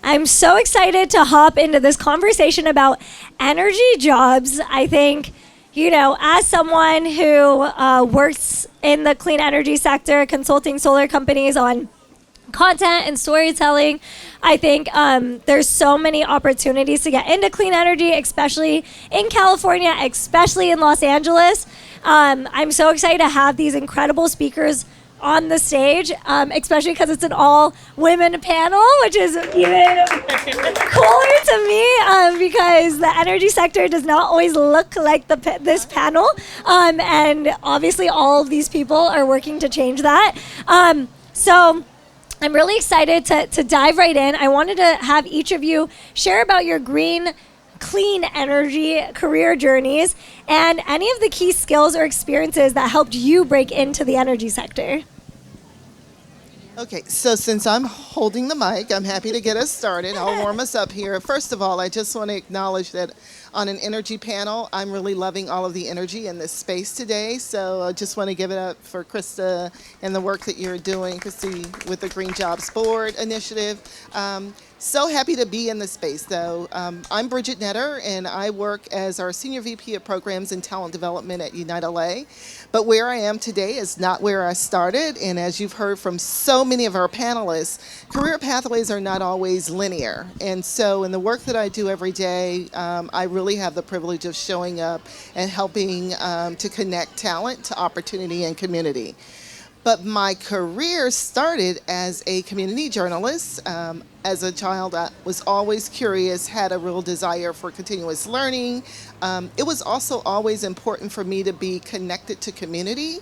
I'm so excited to hop into this conversation about energy jobs. I think, as someone who works in the clean energy sector, consulting solar companies on content and storytelling, I think there's so many opportunities to get into clean energy, especially in California, especially in Los Angeles. I'm so excited to have these incredible speakers on the stage, especially because it's an all-women panel, which is even cooler to me because the energy sector does not always look like this panel. And obviously all of these people are working to change that. So I'm really excited to dive right in. I wanted to have each of you share about your clean energy career journeys and any of the key skills or experiences that helped you break into the energy sector. Okay, so since I'm holding the mic, I'm happy to get us started. I'll warm us up here. First of all, I just want to acknowledge that on an energy panel, I'm really loving all of the energy in this space today. So I just want to give it up for Krista and the work that you're doing, Kristy, with the Green Jobs Board initiative. So happy to be in this space, though. I'm Bridget and I work as our Senior VP of Programs and Talent Development at UniteLA. But where I am today is not where I started, and as you've heard from so many of our panelists, career pathways are not always linear. And so in the work that I do every day, I really have the privilege of showing up and helping to connect talent to opportunity and community. But my career started as a community journalist. As a child, I was always curious, had a real desire for continuous learning. It was also always important for me to be connected to community.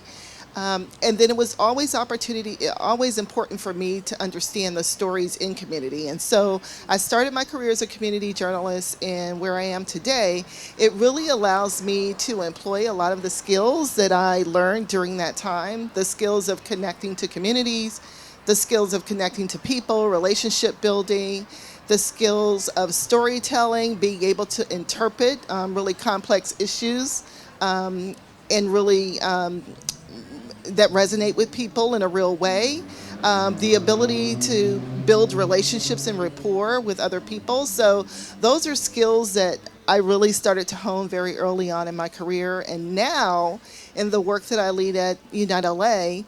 And then it was always important for me to understand the stories in community. And so I started my career as a community journalist, and where I am today, it really allows me to employ a lot of the skills that I learned during that time, the skills of connecting to communities, the skills of connecting to people, relationship building, the skills of storytelling, being able to interpret really complex issues and really that resonate with people in a real way, the ability to build relationships and rapport with other people. So those are skills that I really started to hone very early on in my career. And now in the work that I lead at UniteLA,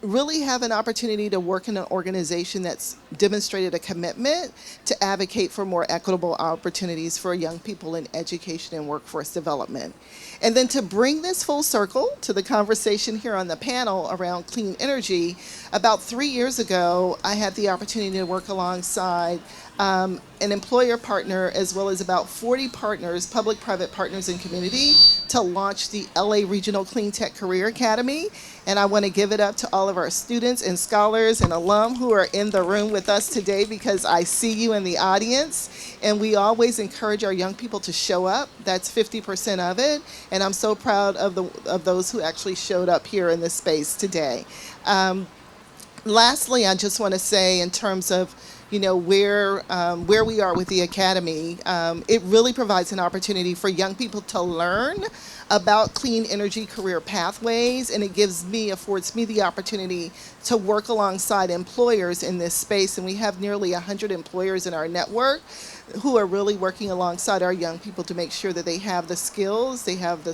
really have an opportunity to work in an organization that's demonstrated a commitment to advocate for more equitable opportunities for young people in education and workforce development. And then to bring this full circle to the conversation here on the panel around clean energy, about 3 years ago, I had the opportunity to work alongside an employer partner as well as about 40 partners, public-private partners and community, to launch the LA Regional Clean Tech Career Academy. And I want to give it up to all of our students and scholars and alum who are in the room with us today, because I see you in the audience. And we always encourage our young people to show up. That's 50% of it. And I'm so proud of those who actually showed up here in this space today. Lastly, I just want to say, in terms of where we are with the Academy, it really provides an opportunity for young people to learn about clean energy career pathways, and it affords me the opportunity to work alongside employers in this space. And we have nearly 100 employers in our network who are really working alongside our young people to make sure that they have the skills, they have the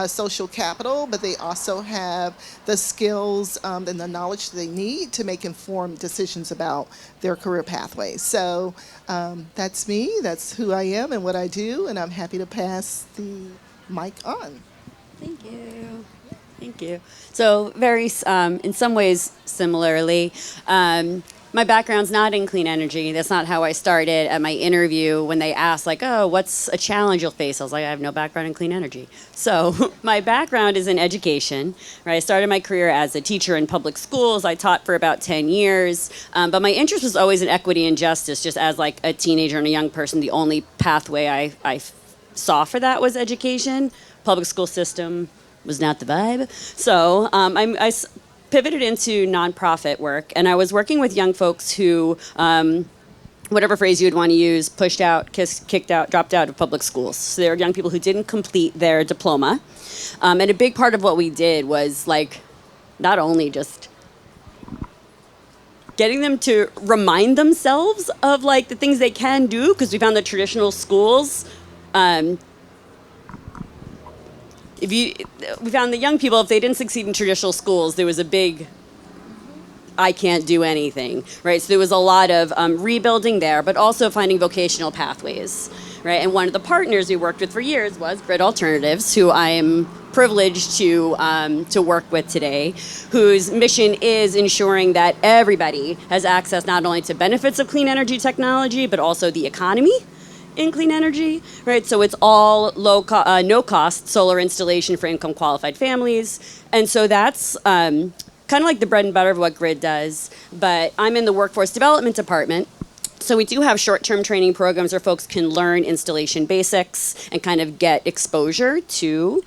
social capital, but they also have the skills and the knowledge they need to make informed decisions about their career pathways. So that's me, that's who I am and what I do, and I'm happy to pass the mic on. Thank you. Thank you. So very, in some ways, similarly, my background's not in clean energy. That's not how I started. At my interview, when they asked, like, oh, what's a challenge you'll face? I was like, I have no background in clean energy. So my background is in education, right? I started my career as a teacher in public schools. I taught for about 10 years. But my interest was always in equity and justice. Just as like a teenager and a young person, the only pathway I saw for that was education. Public school system was not the vibe. So I pivoted into nonprofit work, and I was working with young folks who, whatever phrase you would want to use, pushed out, kicked out, dropped out of public schools. So they were young people who didn't complete their diploma. And a big part of what we did was, like, not only just getting them to remind themselves of like the things they can do, because we found that traditional schools, we found that young people, if they didn't succeed in traditional schools, there was a big I can't do anything, right? So there was a lot of rebuilding there, but also finding vocational pathways, right? And one of the partners we worked with for years was Grid Alternatives, who I am privileged to work with today, whose mission is ensuring that everybody has access not only to benefits of clean energy technology, but also the economy in clean energy, right? So it's all no-cost solar installation for income-qualified families. And so that's kind of like the bread and butter of what Grid does. But I'm in the workforce development department. So we do have short-term training programs where folks can learn installation basics and kind of get exposure to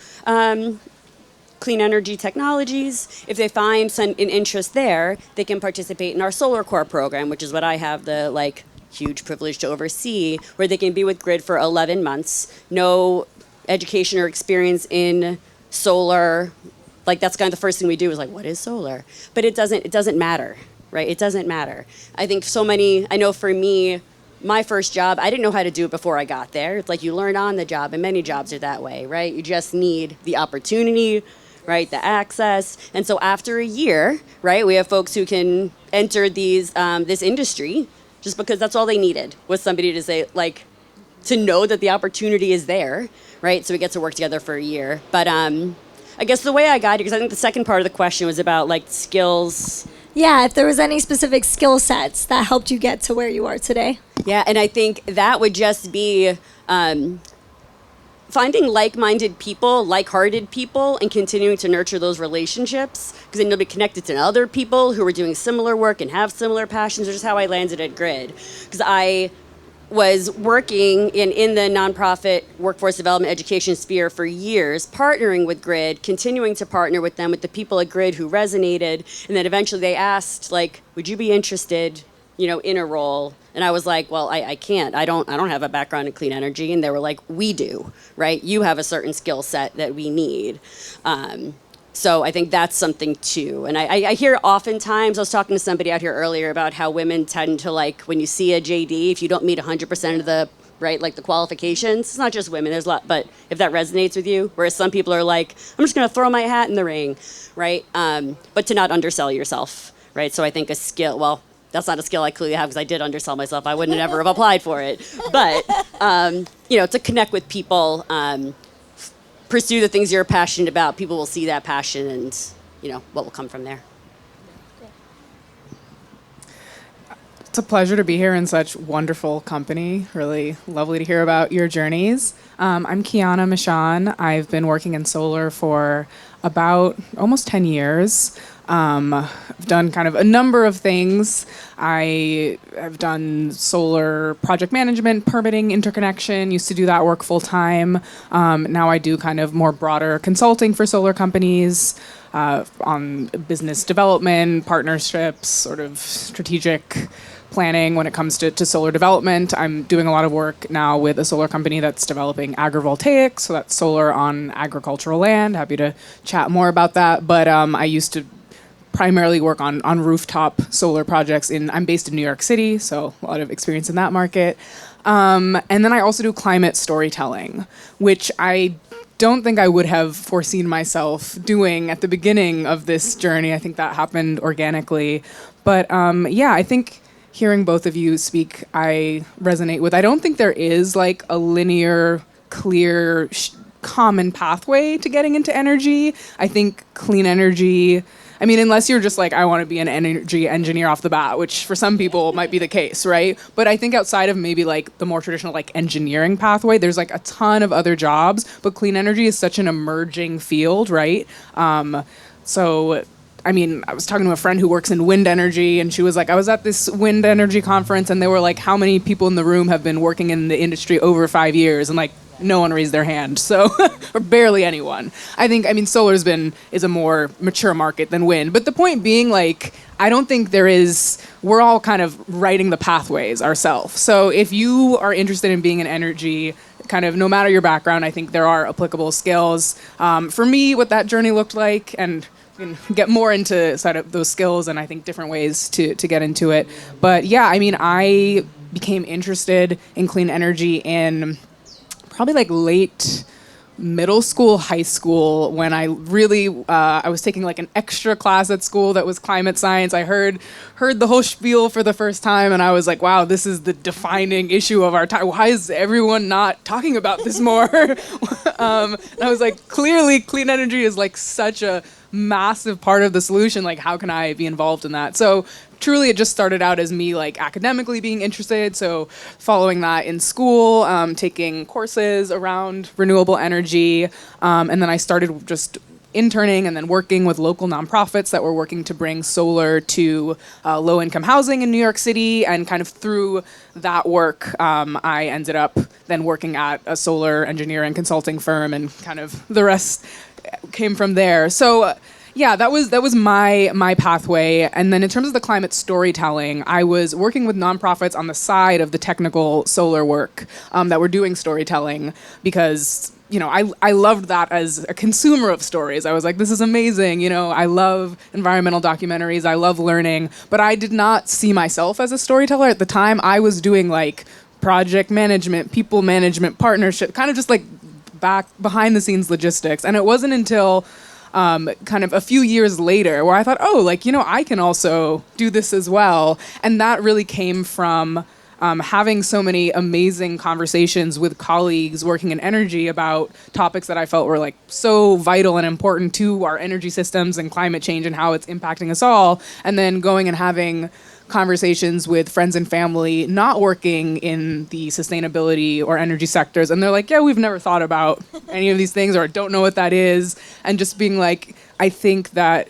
clean energy technologies. If they find an interest there, they can participate in our Solar Core program, which is what I have the huge privilege to oversee, where they can be with Grid for 11 months, no education or experience in solar. That's kind of the first thing we do is what is solar? But it doesn't matter, right? It doesn't matter. I think I know for me, my first job, I didn't know how to do it before I got there. It's you learn on the job, and many jobs are that way, right? You just need the opportunity, right? The access. And so after a year, right, we have folks who can enter this industry just because that's all they needed was somebody to say, to know that the opportunity is there, right? So we get to work together for a year. But I guess the way I got here, because I think the second part of the question was about skills. Yeah, if there was any specific skill sets that helped you get to where you are today. Yeah, and I think that would just be finding like-minded people, like-hearted people, and continuing to nurture those relationships, because then you'll be connected to other people who are doing similar work and have similar passions, which is how I landed at Grid. Because I was working in the nonprofit workforce development education sphere for years, partnering with Grid, continuing to partner with them, with the people at Grid who resonated, and then eventually they asked, would you be interested, in a role? And I was like, well, I can't. I don't have a background in clean energy. And they were like, we do, right? You have a certain skill set that we need. So I think that's something too. And I hear oftentimes, I was talking to somebody out here earlier about how women tend to when you see a JD, if you don't meet 100% of the, right, the qualifications, it's not just women, there's a lot, but if that resonates with you, whereas some people are I'm just going to throw my hat in the ring, right? But to not undersell yourself, right? So I think a skill, well, that's not a skill I clearly have because I did undersell myself. I wouldn't ever have applied for it. But, to connect with people, pursue the things you're passionate about. People will see that passion and, what will come from there. It's a pleasure to be here in such wonderful company. Really lovely to hear about your journeys. I'm Kiana Michaan. I've been working in solar for about almost 10 years. I've done kind of a number of things. I have done solar project management, permitting, interconnection, used to do that work full time. Now I do kind of more broader consulting for solar companies on business development, partnerships, sort of strategic planning when it comes to solar development. I'm doing a lot of work now with a solar company that's developing agrivoltaics, so that's solar on agricultural land. Happy to chat more about that. But I used to primarily work on rooftop solar projects. I'm based in New York City, so a lot of experience in that market. And then I also do climate storytelling, which I don't think I would have foreseen myself doing at the beginning of this journey. I think that happened organically. But I think hearing both of you speak, I resonate with. I don't think there is a linear, clear, common pathway to getting into energy. I think clean energy, unless you're just I want to be an energy engineer off the bat, which for some people might be the case, right? But I think outside of maybe the more traditional engineering pathway, there's a ton of other jobs, but clean energy is such an emerging field, right? I was talking to a friend who works in wind energy, and she was I was at this wind energy conference, and they were how many people in the room have been working in the industry over 5 years? And no one raised their hand, so or barely anyone. I think solar is a more mature market than wind. But the point being, I don't think we're all kind of writing the pathways ourselves. So if you are interested in being in energy, kind of no matter your background, I think there are applicable skills. For me, what that journey looked like, and can get more into sort of those skills and I think different ways to get into it. But yeah, I mean, I became interested in clean energy in probably like late middle school, high school, when I really I was taking like an extra class at school that was climate science. I heard the whole spiel for the first time, and I was like, wow, this is the defining issue of our time. Why is everyone not talking about this more? And I was like, clearly clean energy is like such a massive part of the solution. Like, how can I be involved in that? So truly it just started out as me like academically being interested, so following that in school, taking courses around renewable energy, and then I started just interning and then working with local nonprofits that were working to bring solar to low-income housing in New York City. And kind of through that work, I ended up then working at a solar engineering consulting firm, and kind of the rest came from there. So yeah, that was my pathway. And then in terms of the climate storytelling, I was working with nonprofits on the side of the technical solar work that were doing storytelling, because I loved that as a consumer of stories. I was like, this is amazing. I love environmental documentaries. I love learning. But I did not see myself as a storyteller at the time. I was doing like project management, people management, partnership, kind of just like back behind the scenes logistics. And it wasn't until kind of a few years later where I thought, I can also do this as well. And that really came from having so many amazing conversations with colleagues working in energy about topics that I felt were like so vital and important to our energy systems and climate change and how it's impacting us all. And then going and having conversations with friends and family not working in the sustainability or energy sectors, and they're like, yeah, we've never thought about any of these things, or don't know what that is. And just being like, I think that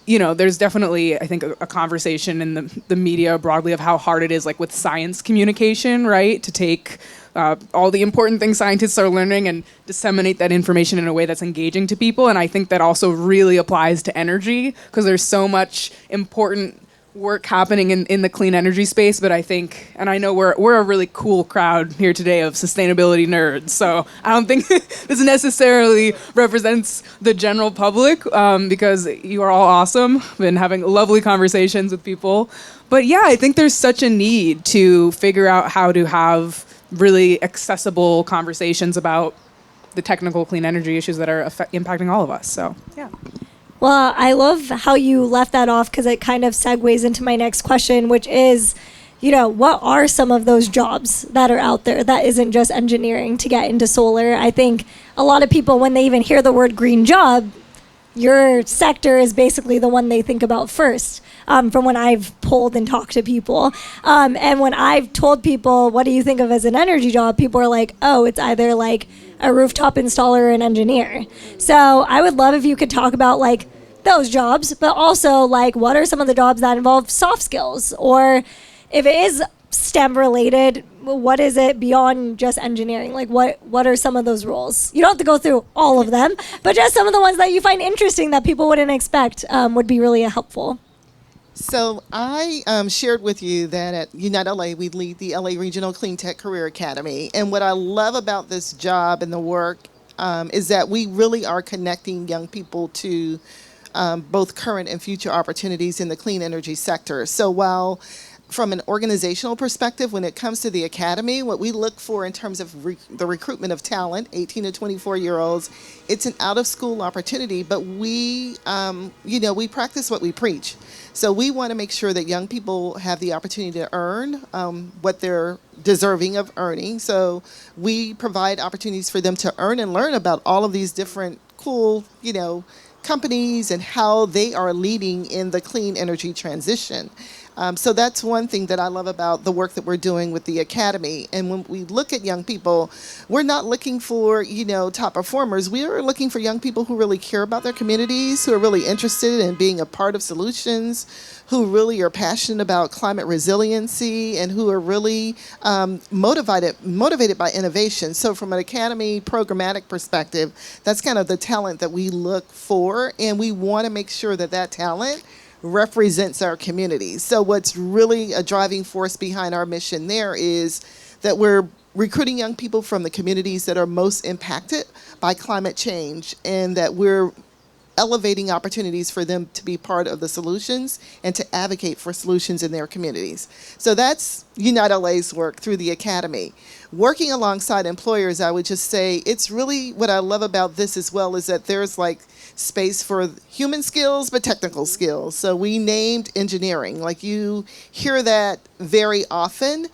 there's definitely, I think, a conversation in the media broadly of how hard it is, like with science communication, right, to take all the important things scientists are learning and disseminate that information in a way that's engaging to people. And I think that also really applies to energy, because there's so much important work happening in the clean energy space. But I think, and I know we're a really cool crowd here today of sustainability nerds, so I don't think this necessarily represents the general public, because you are all awesome. Been having lovely conversations with people. But yeah, I think there's such a need to figure out how to have really accessible conversations about the technical clean energy issues that are impacting all of us. So yeah. Well, I love how you left that off, because it kind of segues into my next question, which is, what are some of those jobs that are out there that isn't just engineering to get into solar? I think a lot of people, when they even hear the word green job, your sector is basically the one they think about first, from when I've polled and talked to people. And when I've told people, what do you think of as an energy job? People are like, oh, it's either like a rooftop installer or an engineer. So I would love if you could talk about like those jobs, but also like what are some of the jobs that involve soft skills, or if it is STEM related, what is it beyond just engineering? Like what are some of those roles? You don't have to go through all of them, but just some of the ones that you find interesting that people wouldn't expect would be really helpful. So I shared with you that at UniteLA, we lead the LA Regional Clean Tech Career Academy. And what I love about this job and the work is that we really are connecting young people to both current and future opportunities in the clean energy sector. So while from an organizational perspective, when it comes to the academy, what we look for in terms of the recruitment of talent, 18 to 24-year-olds, it's an out-of-school opportunity, but we practice what we preach. So we want to make sure that young people have the opportunity to earn what they're deserving of earning. So we provide opportunities for them to earn and learn about all of these different cool, companies and how they are leading in the clean energy transition. So that's one thing that I love about the work that we're doing with the Academy. And when we look at young people, we're not looking for, top performers. We are looking for young people who really care about their communities, who are really interested in being a part of solutions, who really are passionate about climate resiliency, and who are really motivated by innovation. So from an Academy programmatic perspective, that's kind of the talent that we look for, and we want to make sure that that talent represents our community. So what's really a driving force behind our mission there is that we're recruiting young people from the communities that are most impacted by climate change, and that we're elevating opportunities for them to be part of the solutions and to advocate for solutions in their communities. So that's UniteLA's work through the Academy. Working alongside employers, I would just say it's really what I love about this as well is that there's like space for human skills, but technical skills. So we named engineering. Like you hear that very often.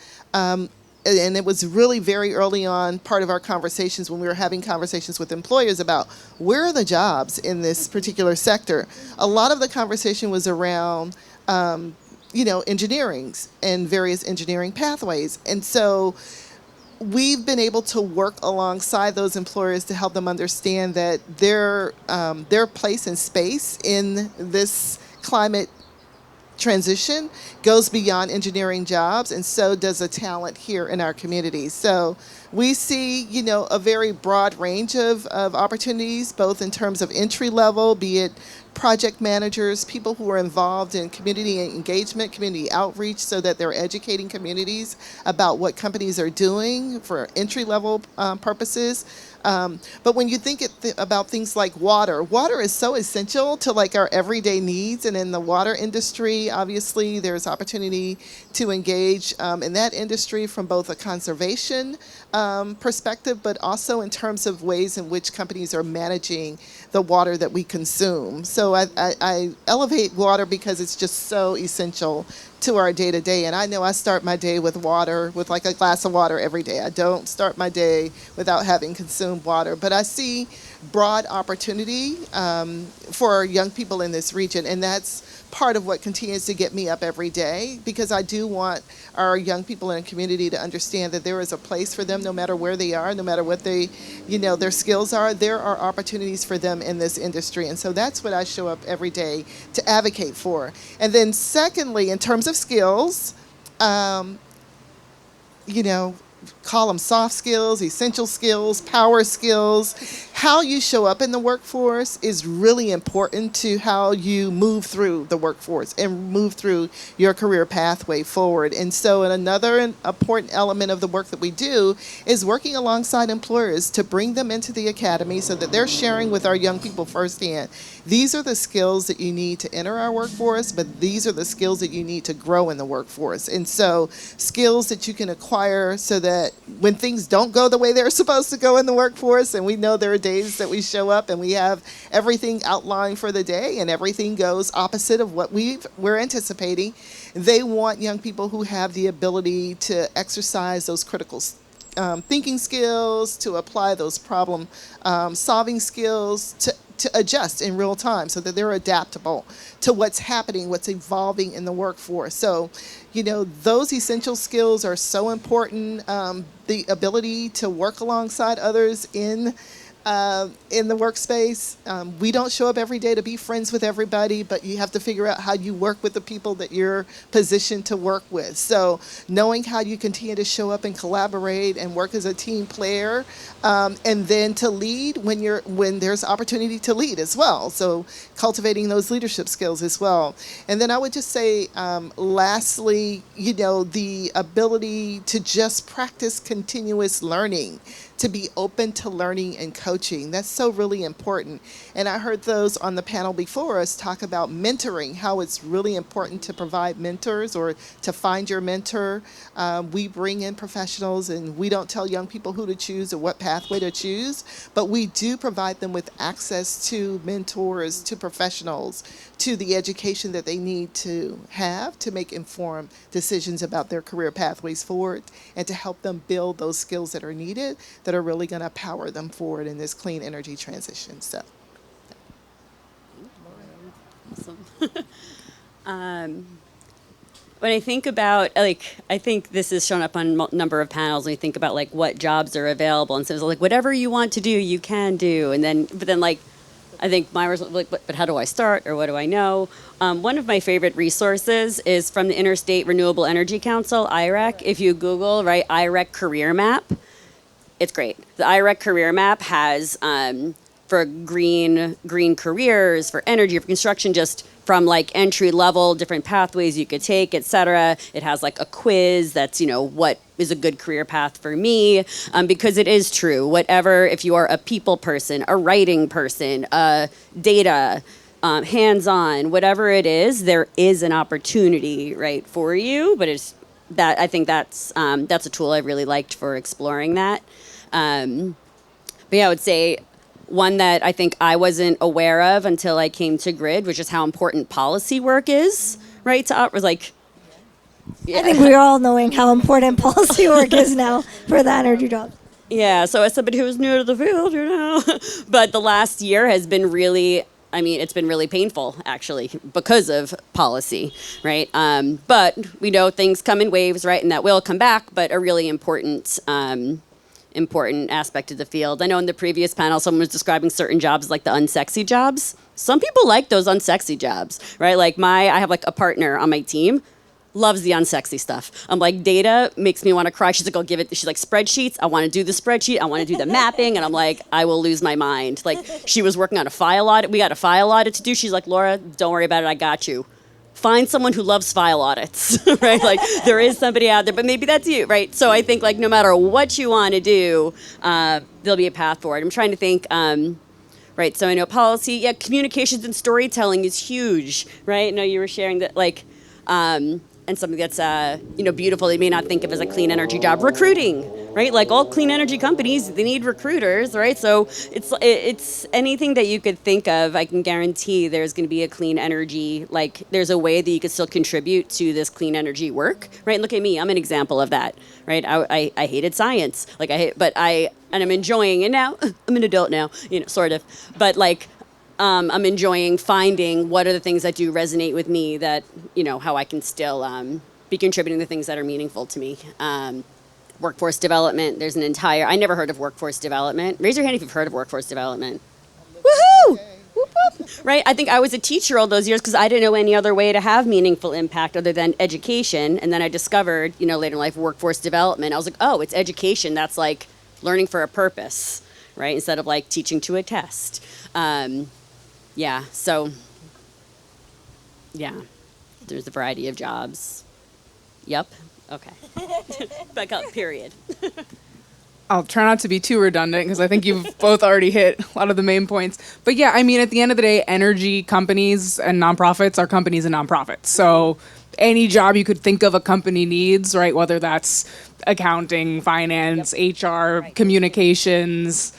And it was really very early on part of our conversations when we were having conversations with employers about where are the jobs in this particular sector. A lot of the conversation was around, engineering and various engineering pathways. And so we've been able to work alongside those employers to help them understand that their place and space in this climate transition goes beyond engineering jobs, and so does the talent here in our community. So we see, a very broad range of opportunities, both in terms of entry level, be it project managers, people who are involved in community engagement, community outreach, so that they're educating communities about what companies are doing for entry level purposes. But when you think about things like water is so essential to like our everyday needs. And in the water industry, obviously, there's opportunity to engage in that industry from both a conservation perspective, but also in terms of ways in which companies are managing the water that we consume. So I elevate water because it's just so essential to our day-to-day. And I know I start my day with water, with like a glass of water every day. I don't start my day without having consumed water. But I see broad opportunity for young people in this region, and that's part of what continues to get me up every day, because I do want our young people in the community to understand that there is a place for them no matter where they are, no matter what they, their skills are. There are opportunities for them in this industry. And so that's what I show up every day to advocate for. And then secondly, in terms of skills, call them soft skills, essential skills, power skills. How you show up in the workforce is really important to how you move through the workforce and move through your career pathway forward. And so another important element of the work that we do is working alongside employers to bring them into the academy so that they're sharing with our young people firsthand. These are the skills that you need to enter our workforce, but these are the skills that you need to grow in the workforce. And so skills that you can acquire so that when things don't go the way they're supposed to go in the workforce, and we know there are days that we show up and we have everything outlined for the day and everything goes opposite of what we're anticipating, they want young people who have the ability to exercise those critical thinking skills, to apply those problem solving skills, to adjust in real time so that they're adaptable to what's happening, what's evolving in the workforce. So, those essential skills are so important. The ability to work alongside others in the workspace. We don't show up every day to be friends with everybody, but you have to figure out how you work with the people that you're positioned to work with. So knowing how you continue to show up and collaborate and work as a team player, and then to lead when there's opportunity to lead as well. So cultivating those leadership skills as well. And then I would just say, lastly, the ability to just practice continuous learning, to be open to learning and coaching. That's so really important. And I heard those on the panel before us talk about mentoring, how it's really important to provide mentors or to find your mentor. We bring in professionals and we don't tell young people who to choose or what pathway to choose, but we do provide them with access to mentors, to professionals, to the education that they need to have to make informed decisions about their career pathways forward and to help them build those skills that are needed that are really going to power them forward in this clean energy transition. So, awesome. When I think about, I think this has shown up on a number of panels. When you think about what jobs are available, and so it's whatever you want to do, you can do. And then, I think my response, but how do I start, or what do I know? One of my favorite resources is from the Interstate Renewable Energy Council, IREC. If you Google, IREC Career Map, it's great. The IREC Career Map has for green careers, for energy, for construction, just from entry level, different pathways you could take, et cetera. It has a quiz that's, what is a good career path for me, because it is true. Whatever, if you are a people person, a writing person, data, hands-on, whatever it is, there is an opportunity, right, for you. But I think that's a tool I really liked for exploring that. But yeah, I would say one that I think I wasn't aware of until I came to Grid, which is how important policy work is, right? I think we're all knowing how important policy work is now for the energy job. Yeah, so as somebody who's new to the field, but the last year has been really, it's been really painful, actually, because of policy, right? But we know things come in waves, right, and that will come back, but a really important aspect of the field. I know in the previous panel, someone was describing certain jobs like the unsexy jobs. Some people like those unsexy jobs, right? Like I have like a partner on my team, loves the unsexy stuff. I'm like, data makes me want to cry. She's like, she's like, spreadsheets. I want to do the spreadsheet. I want to do the mapping. And I'm like, I will lose my mind. Like, she was working on a file audit. We got a file audit to do. She's like, Laura, don't worry about it. I got you. Find someone who loves file audits, right? Like, there is somebody out there, but maybe that's you, right? So I think, like, no matter what you want to do, there'll be a path forward. I'm trying to think, right? So I know policy, yeah, communications and storytelling is huge, right? I know you were sharing that, like, and something that's, beautiful, they may not think of as a clean energy job. Recruiting, right? Like all clean energy companies, they need recruiters, right? So it's anything that you could think of. I can guarantee there's going to be a clean energy, like there's a way that you could still contribute to this clean energy work, right? And look at me, I'm an example of that, right? I hated science, and I'm enjoying it now. I'm an adult now, sort of, but like, I'm enjoying finding what are the things that do resonate with me that, how I can still be contributing to things that are meaningful to me. Workforce development, there's I never heard of workforce development. Raise your hand if you've heard of workforce development. Woohoo! Whoop, whoop. Right? I think I was a teacher all those years because I didn't know any other way to have meaningful impact other than education. And then I discovered, later in life, workforce development. I was like, oh, it's education. That's like learning for a purpose, right? Instead of like teaching to a test. Yeah, so, yeah, there's a variety of jobs. Yep, okay. Back up, period. I'll try not to be too redundant because I think you've both already hit a lot of the main points. But yeah, at the end of the day, energy companies and nonprofits are companies and nonprofits. So any job you could think of a company needs, right, whether that's accounting, finance, HR, communications,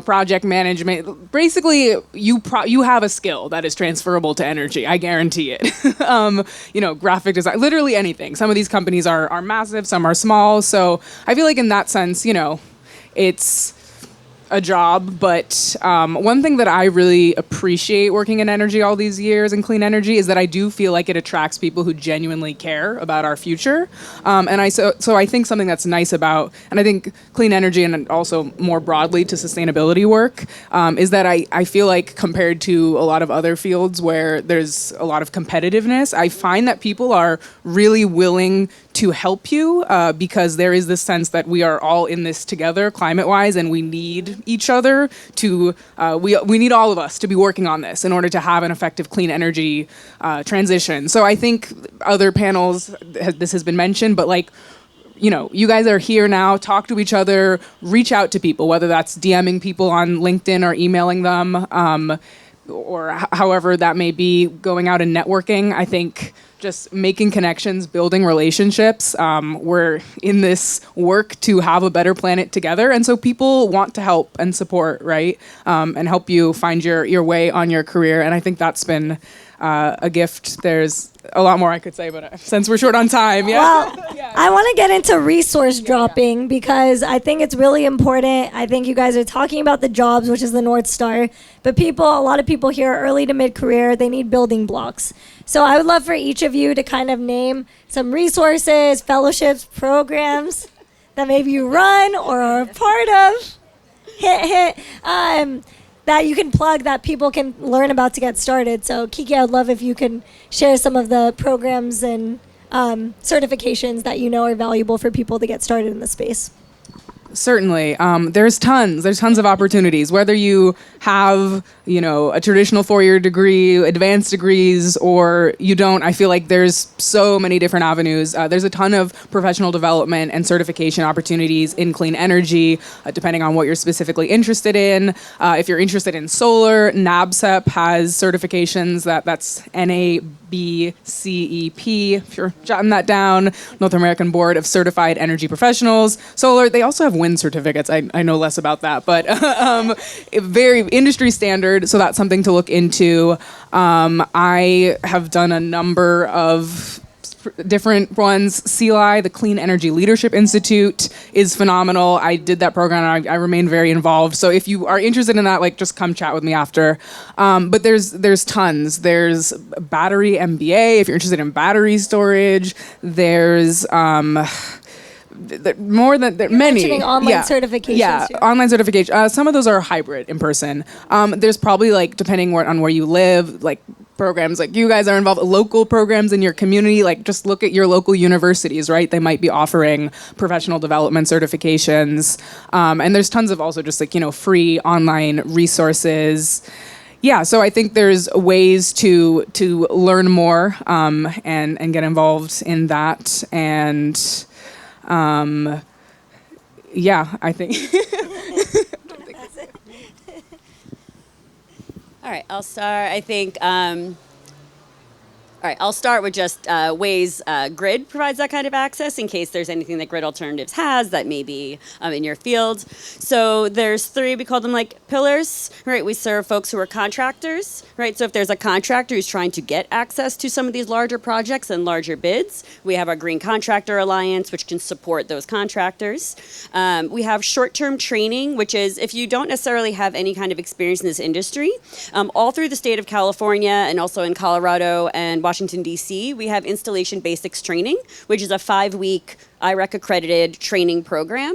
project management. Basically, you have a skill that is transferable to energy. I guarantee it. Graphic design, literally anything. Some of these companies are massive, some are small. So I feel like in that sense, it's a job. But one thing that I really appreciate working in energy all these years in clean energy is that I do feel like it attracts people who genuinely care about our future. So I think something that's nice about, and I think clean energy and also more broadly to sustainability work, is that I feel like compared to a lot of other fields where there's a lot of competitiveness, I find that people are really willing to help you because there is this sense that we are all in this together climate-wise, and we need each other to, we need all of us to be working on this in order to have an effective clean energy transition. So I think other panels, this has been mentioned, but like, you guys are here now, talk to each other, reach out to people, whether that's DMing people on LinkedIn or emailing them, or however that may be, going out and networking. I think just making connections, building relationships. We're in this work to have a better planet together. And so people want to help and support, right? And help you find your way on your career. And I think that's been a gift. There's a lot more I could say, but since we're short on time, yeah. Well, I want to get into resource dropping because I think it's really important. I think you guys are talking about the jobs, which is the North Star, but a lot of people here early to mid-career, they need building blocks. So I would love for each of you to kind of name some resources, fellowships, programs that maybe you run or are a part of. That you can plug that people can learn about to get started. So Kiki, I'd love if you can share some of the programs and certifications that are valuable for people to get started in the space. Certainly. There's tons of opportunities, whether you have, a traditional 4-year degree, advanced degrees, or you don't. I feel like there's so many different avenues. There's a ton of professional development and certification opportunities in clean energy, depending on what you're specifically interested in. If you're interested in solar, NABCEP has certifications that's NABCEP, if you're jotting that down, North American Board of Certified Energy Professionals. Solar, they also have wind certificates. I know less about that, but very industry standard, so that's something to look into. I have done a number of different ones. CLI, the Clean Energy Leadership Institute, is phenomenal. I did that program and I remain very involved. So if you are interested in that, just come chat with me after. But there's tons. There's battery MBA if you're interested in battery storage. There's more than You're many mentioning online certifications. Yeah, too. online certification. Some of those are hybrid in person. There's probably depending on where you live, programs like you guys are involved, local programs in your community. Just look at your local universities, right? They might be offering professional development certifications, and there's tons of also just free online resources. Yeah, so I think there's ways to learn more and get involved in that. And I think. All right, I'll start. I think. All right, I'll start with just ways GRID provides that kind of access in case there's anything that GRID Alternatives has that may be in your field. So there's 3, we call them pillars, right? We serve folks who are contractors, right? So if there's a contractor who's trying to get access to some of these larger projects and larger bids, we have our Green Contractor Alliance, which can support those contractors. We have short-term training, which is if you don't necessarily have any kind of experience in this industry, all through the state of California and also in Colorado and Washington, D.C., we have installation basics training, which is a 5-week IREC accredited training program,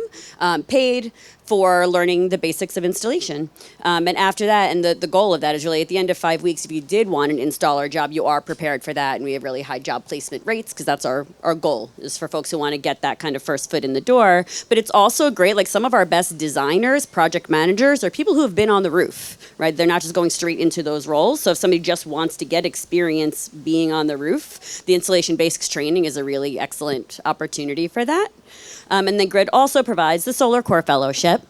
paid for learning the basics of installation. And after that, and the goal of that is really at the end of 5 weeks, if you did want an installer job, you are prepared for that. And we have really high job placement rates because that's our goal is for folks who want to get that kind of first foot in the door. But it's also great, some of our best designers, project managers, are people who have been on the roof, right? They're not just going straight into those roles. So if somebody just wants to get experience being on the roof, the installation basics training is a really excellent opportunity for that. And then GRID also provides the Solar Core Fellowship.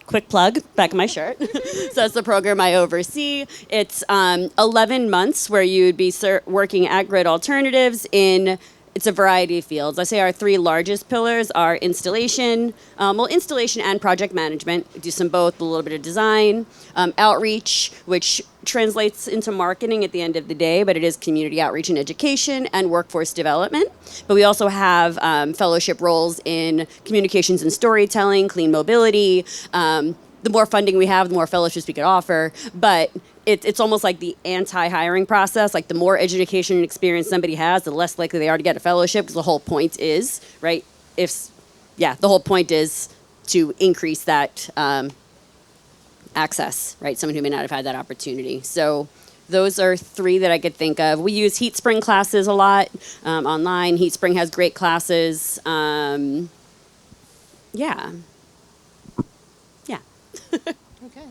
Quick plug, back of my shirt. So that's the program I oversee. It's 11 months where you'd be working at GRID Alternatives in it's a variety of fields. I say our 3 largest pillars are installation, installation and project management. We do some both, a little bit of design, outreach, which translates into marketing at the end of the day, but it is community outreach and education and workforce development. But we also have fellowship roles in communications and storytelling, clean mobility. The more funding we have, the more fellowships we could offer. But it's almost like the anti-hiring process. The more education and experience somebody has, the less likely they are to get a fellowship, because the whole point is, right, the whole point is to increase that access, right? Someone who may not have had that opportunity. So those are 3 that I could think of. We use Heat Spring classes a lot online. Heat Spring has great classes. Okay.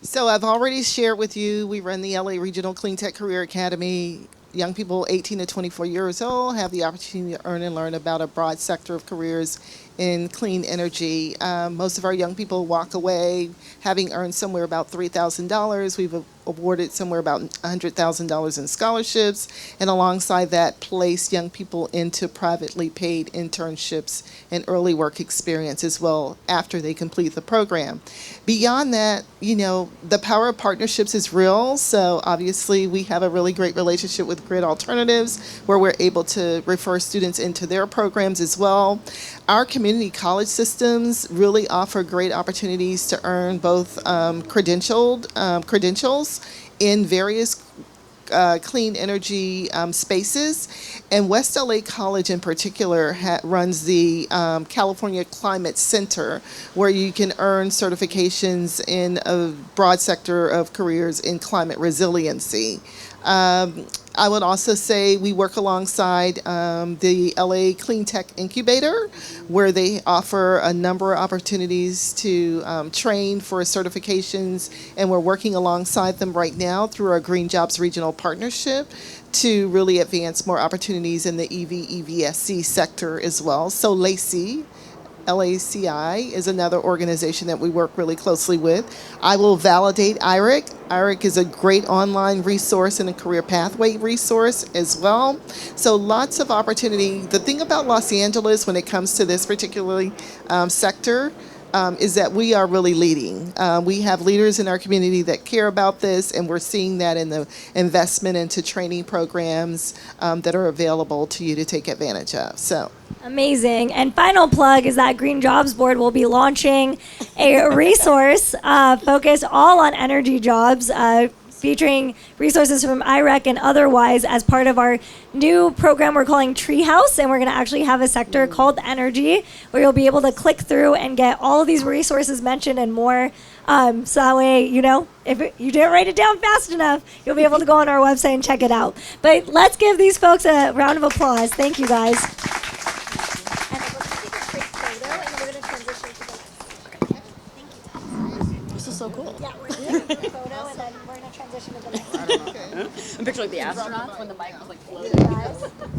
So I've already shared with you, we run the LA Regional Clean Tech Career Academy. Young people 18 to 24 years old have the opportunity to earn and learn about a broad sector of careers in clean energy. Most of our young people walk away having earned somewhere about $3,000. We've awarded somewhere about $100,000 in scholarships, and alongside that, place young people into privately paid internships and early work experience as well after they complete the program. Beyond that, the power of partnerships is real. So obviously, we have a really great relationship with GRID Alternatives, where we're able to refer students into their programs as well. Our community college systems really offer great opportunities to earn both credentials in various clean energy spaces. And West LA College in particular runs the California Climate Center, where you can earn certifications in a broad sector of careers in climate resiliency. I would also say we work alongside the LA Clean Tech Incubator, where they offer a number of opportunities to train for certifications, and we're working alongside them right now through our Green Jobs Regional Partnership to really advance more opportunities in the EV/EVSC sector as well. So LACI is another organization that we work really closely with. I will validate IRIC. IRIC is a great online resource and a career pathway resource as well. So lots of opportunity. The thing about Los Angeles when it comes to this particularly sector is that we are really leading. We have leaders in our community that care about this, and we're seeing that in the investment into training programs that are available to you to take advantage of. So. Amazing. And final plug is that Green Jobs Board will be launching a resource focused all on energy jobs, featuring resources from IREC and otherwise as part of our new program we're calling Treehouse. And we're going to actually have a sector called Energy, where you'll be able to click through and get all of these resources mentioned and more. So that way, if you didn't write it down fast enough, you'll be able to go on our website and check it out. But let's give these folks a round of applause. Thank you, guys. This is so cool. Yeah, we're going to take a photo and then we're going to transition to the next one. I'm picturing like the astronauts when the mic was like floating. Guys.